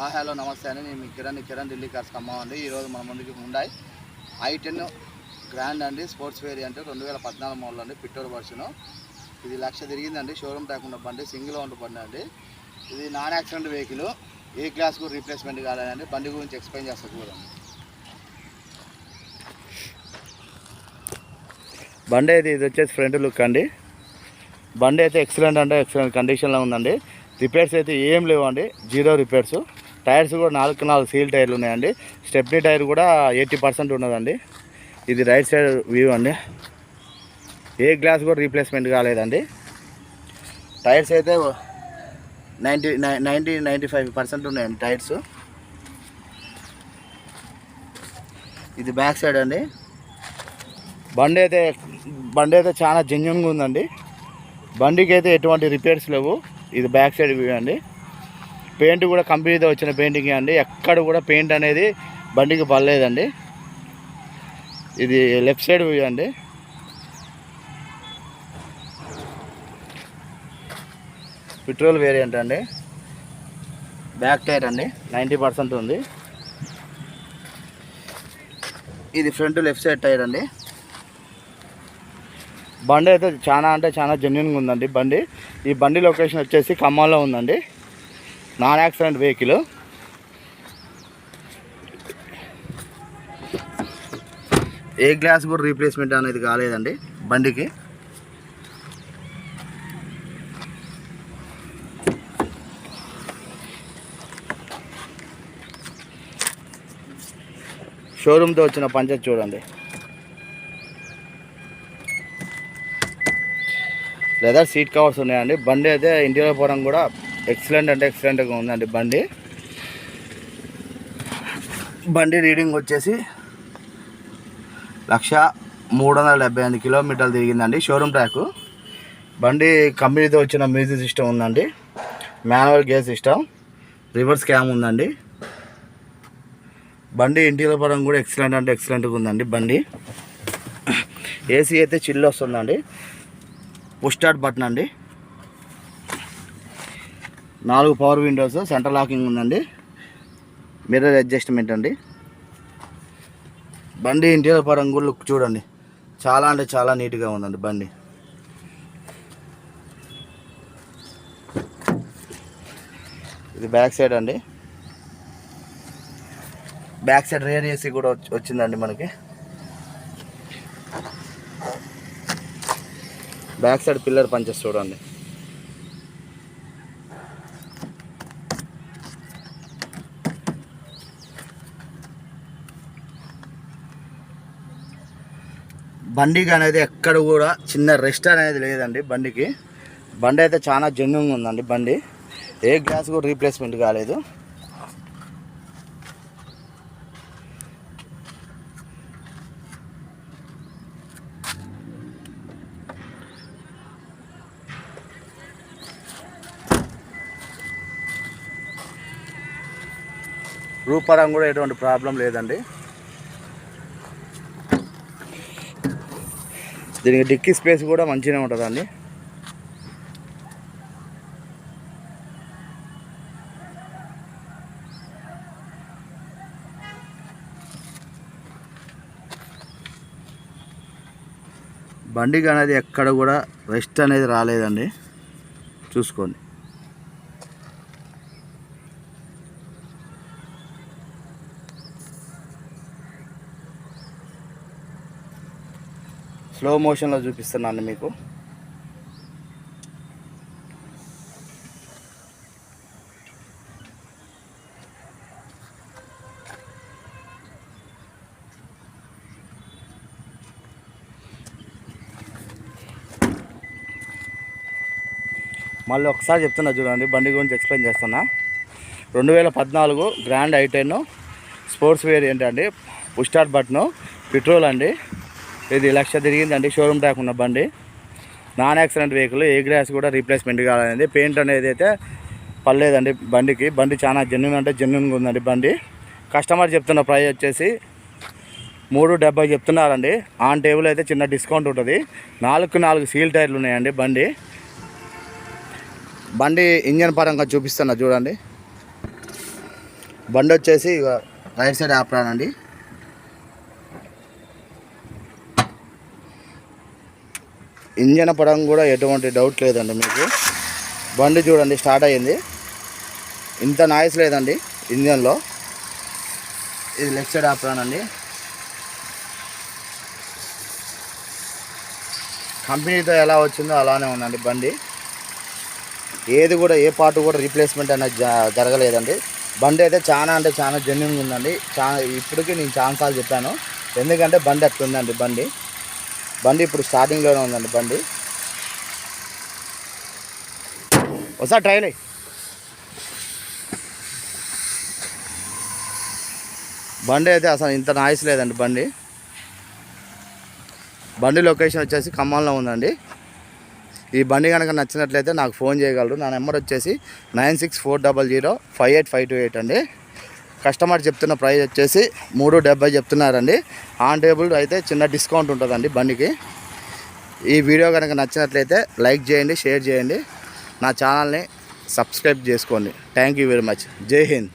Hello నమస్తే అండి. నేను మీ కిరణ్ ఢిల్లీ కార్స్ ఖమ్మం అండి. ఈరోజు మన ముందుకి హుండాయ్ i10 గ్రాండ్ అండి, స్పోర్ట్స్ వేరియంట్ 2014 మోడల్ అండి, పిట్రోల్ వర్షన్. ఇది 1,00,000 తిరిగిందండి. షోరూమ్ ట్యాక్ ఉన్న బండి, సింగిల్ ఓనర్ బండి అండి. ఇది నాన్ యాక్సిడెంట్ వెహికల్, ఏ క్లాస్ కూడా రీప్లేస్మెంట్ కాలేదండి. బండి గురించి ఎక్స్ప్లెయిన్ చేస్తా చూడండి. బండి అయితే ఇది వచ్చేసి ఫ్రంట్ లుక్ అండి. బండి అయితే ఎక్సలెంట్ అంటే ఎక్సలెంట్ కండిషన్లో ఉందండి. రిపేర్స్ అయితే ఏం లేవండి, జీరో రిపేర్స్. టైర్స్ కూడా 4 సీల్ టైర్లు ఉన్నాయండి. స్టెప్నీ టైర్ కూడా 80% ఉన్నదండి. ఇది రైట్ సైడ్ వ్యూ అండి. ఏ గ్లాస్ కూడా రీప్లేస్మెంట్ కాలేదండి. టైర్స్ అయితే 95% ఉన్నాయండి టైర్స్. ఇది బ్యాక్ సైడ్ అండి. బండి అయితే చాలా జెన్యున్గా ఉందండి. బండికి అయితే ఎటువంటి రిపేర్స్ లేవు. ఇది బ్యాక్ సైడ్ వ్యూ అండి. పెయింట్ కూడా కంపెనీతో వచ్చిన పెయింటింగ్ అండి. ఎక్కడ కూడా పెయింట్ అనేది బండికి పడలేదండి. ఇది లెఫ్ట్ సైడ్ వ్యూ అండి. పెట్రోల్ వేరియంట్ అండి. బ్యాక్ టైర్ అండి 90% ఉంది. ఇది ఫ్రంట్ లెఫ్ట్ సైడ్ టైర్ అండి. బండి అయితే చాలా జెన్యున్గా ఉందండి బండి. ఈ బండి లొకేషన్ వచ్చేసి ఖమ్మంలో ఉందండి. Non accident vehicle. ఏ గ్లాస్ కూడా రీప్లేస్మెంట్ అనేది కాలేదండి బండికి. షోరూమ్తో వచ్చిన పంచర్ చూడండి. లెదర్ సీట్ కవర్స్ ఉన్నాయండి. బండి అయితే ఇంటీరియర్ పరంగా కూడా ఎక్సలెంట్ అంటే ఎక్సలెంట్గా ఉందండి బండి. బండి రీడింగ్ వచ్చేసి 1,378 కిలోమీటర్లు తిరిగిందండి. Showroom track. బండి కంపెనీతో వచ్చిన మ్యూజిక్ సిస్టమ్ ఉందండి. Manual gear system, reverse cam ఉందండి. బండి ఇంటీరియర్ పరంగా కూడా ఎక్సలెంట్ అంటే ఎక్సలెంట్గా ఉందండి బండి. ఏసీ అయితే చిల్లు వస్తుందండి. పుష్ స్టార్ట్ బటన్ అండి. 4 పవర్ విండోస్, సెంటర్ లాకింగ్ ఉందండి. మిర్రర్ అడ్జస్ట్మెంట్ అండి. బండి ఇంటీరియర్ పరంగా కూడా లుక్ చూడండి, చాలా అంటే చాలా నీట్గా ఉందండి బండి. ఇది బ్యాక్ సైడ్ అండి. బ్యాక్ సైడ్ రేర్ ఏసీ కూడా వచ్చిందండి మనకి. బ్యాక్ సైడ్ పిల్లర్ పంచెస్ చూడండి. బండికి అనేది ఎక్కడ కూడా చిన్న రెస్ట్ అనేది లేదండి బండికి. బండి అయితే చాలా జెన్యున్గా ఉందండి బండి. ఏ గ్లాస్ కూడా రీప్లేస్మెంట్ కాలేదు. రూపరంగా కూడా ఎటువంటి ప్రాబ్లం లేదండి. దీనికి డిక్కీ స్పేస్ కూడా మంచిగానే ఉంటుందండి. బండికి అనేది ఎక్కడ కూడా రెస్ట్ అనేది రాలేదండి, చూసుకోండి. స్లో మోషన్లో చూపిస్తున్నాను మీకు. మళ్ళీ ఒకసారి చెప్తున్నా చూడండి, బండి గురించి ఎక్స్ప్లెయిన్ చేస్తున్నా. 2014 గ్రాండ్ i10 స్పోర్ట్స్ వేరియంట్ అండి. పుష్ స్టార్ట్ బటను, పెట్రోల్ అండి. ఇది 1,00,000 తిరిగిందండి. షోరూమ్ ట్యాక్ ఉన్న బండి, నాన్ యాక్సిడెంట్ వెహికల్. ఏ గ్లాస్ కూడా రీప్లేస్మెంట్ కాలేదండి. పెయింట్ అనేది అయితే పర్లేదండి బండికి. బండి చాలా జెన్యున్ అంటే జెన్యున్గా ఉందండి బండి. కస్టమర్ చెప్తున్న ప్రైస్ వచ్చేసి 370 చెప్తున్నారండి. ఆన్ టేబుల్ అయితే చిన్న డిస్కౌంట్ ఉంటుంది. 4 సీల్ టైర్లు ఉన్నాయండి బండి. బండి ఇంజన్ పరంగా చూపిస్తున్నా చూడండి. బండి వచ్చేసి రైట్ సైడ్ ఆప్రాన్ అండి. ఇంజన్ పడం కూడా ఎటువంటి డౌట్ లేదండి మీకు. బండి చూడండి స్టార్ట్ అయ్యింది, ఇంత నాయిస్ లేదండి ఇంజన్లో. ఇది లెఫ్ట్ సైడ్ ఆప్రాన్ అండి. కంపెనీతో ఎలా వచ్చిందో అలానే ఉందండి బండి. ఏది కూడా ఏ పార్ట్ కూడా రీప్లేస్మెంట్ అనేది జరగలేదండి. బండి అయితే చాలా అంటే చాలా జెన్యూన్గా ఉందండి. ఇప్పటికీ నేను చాలాసార్లు చెప్పాను, ఎందుకంటే బండి అట్లా ఉందండి. బండి ఇప్పుడు స్టార్టింగ్లోనే ఉందండి. ఒకసారి ట్రైల్ అయ్యి. బండి అయితే అసలు ఇంత నాయిస్ లేదండి. బండి లొకేషన్ వచ్చేసి ఖమ్మంలో ఉందండి. ఈ బండి కనుక నచ్చినట్లయితే నాకు ఫోన్ చేయగలరు. నా నెంబర్ వచ్చేసి 9640058528 అండి. కస్టమర్ చెప్తున్న ప్రైస్ వచ్చేసి 370 చెప్తున్నారండి. ఆన్ టేబుల్ అయితే చిన్న డిస్కౌంట్ ఉంటుందండి బండికి. ఈ వీడియో కనుక నచ్చినట్లయితే లైక్ చేయండి, షేర్ చేయండి, నా ఛానల్ని సబ్స్క్రైబ్ చేసుకోండి. Thank you very much. జై హింద్.